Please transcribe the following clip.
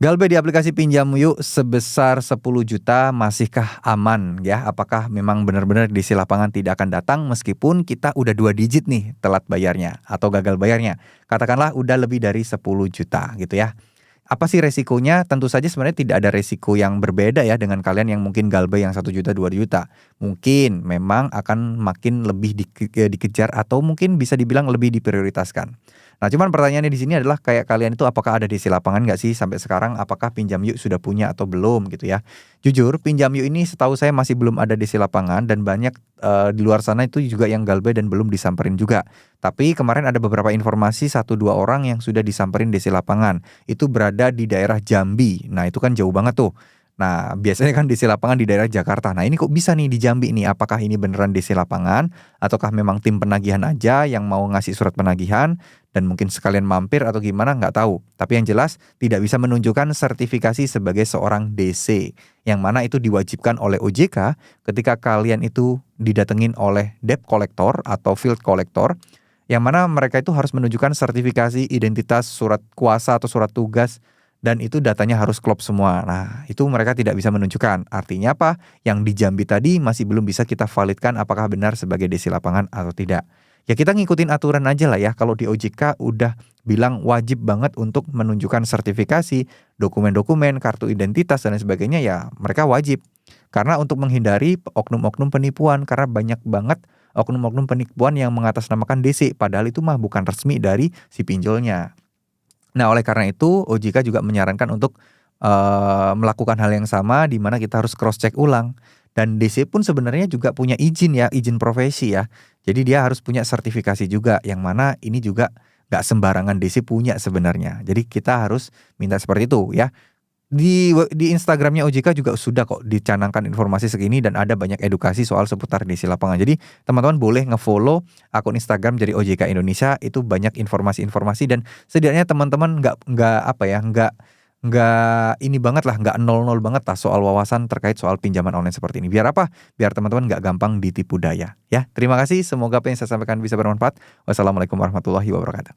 Galbay di aplikasi Pinjam Yuk sebesar 10 juta masihkah aman ya? Apakah memang benar-benar di lapangan tidak akan datang meskipun kita udah 2 digit nih telat bayarnya atau gagal bayarnya? Katakanlah udah lebih dari 10 juta gitu ya. Apa sih resikonya? Tentu saja sebenarnya tidak ada resiko yang berbeda ya dengan kalian yang mungkin galbay yang 1 juta, 2 juta. Mungkin memang akan makin lebih dikejar atau mungkin bisa dibilang lebih diprioritaskan. Nah, cuman pertanyaannya di sini adalah kayak kalian itu apakah ada DC lapangan nggak sih sampai sekarang? Apakah Pinjam Yuk sudah punya atau belum gitu ya? Jujur, Pinjam Yuk ini setahu saya masih belum ada DC lapangan dan banyak di luar sana itu juga yang galbay dan belum disamperin juga. Tapi kemarin ada beberapa informasi 1-2 orang yang sudah disamperin DC lapangan. Itu berada di daerah Jambi. Nah, itu kan jauh banget tuh. Nah, biasanya kan DC lapangan di daerah Jakarta. Nah, ini kok bisa nih di Jambi nih? Apakah ini beneran DC lapangan? Ataukah memang tim penagihan aja yang mau ngasih surat penagihan? Dan mungkin sekalian mampir atau gimana nggak tahu. Tapi yang jelas tidak bisa menunjukkan sertifikasi sebagai seorang DC. Yang mana itu diwajibkan oleh OJK ketika kalian itu didatengin oleh debt collector atau field collector. Yang mana mereka itu harus menunjukkan sertifikasi identitas surat kuasa atau surat tugas dan itu datanya harus klop semua. Nah, itu mereka tidak bisa menunjukkan. Artinya apa? Yang di Jambi tadi masih belum bisa kita validkan apakah benar sebagai DC lapangan atau tidak. Ya kita ngikutin aturan aja lah ya. Kalau di OJK udah bilang wajib banget untuk menunjukkan sertifikasi, dokumen-dokumen, kartu identitas dan lain sebagainya ya mereka wajib. Karena untuk menghindari oknum-oknum penipuan, karena banyak banget oknum-oknum penipuan yang mengatasnamakan DC, padahal itu mah bukan resmi dari si pinjolnya. Nah, oleh karena itu OJK juga menyarankan untuk melakukan hal yang sama di mana kita harus cross check ulang. Dan DC pun sebenarnya juga punya izin ya, izin profesi ya. Jadi dia harus punya sertifikasi juga yang mana ini juga nggak sembarangan DC punya sebenarnya. Jadi kita harus minta seperti itu ya. Di Instagramnya OJK juga sudah kok dicanangkan informasi segini dan ada banyak edukasi soal seputar DC lapangan. Jadi teman-teman boleh nge-follow akun Instagram dari OJK Indonesia, itu banyak informasi-informasi dan setidaknya teman-teman nggak ini banget lah, nggak nol banget lah soal wawasan terkait soal pinjaman online seperti ini. Biar apa? Biar teman-teman nggak gampang ditipu daya. Ya, terima kasih. Semoga apa yang saya sampaikan bisa bermanfaat. Wassalamualaikum warahmatullahi wabarakatuh.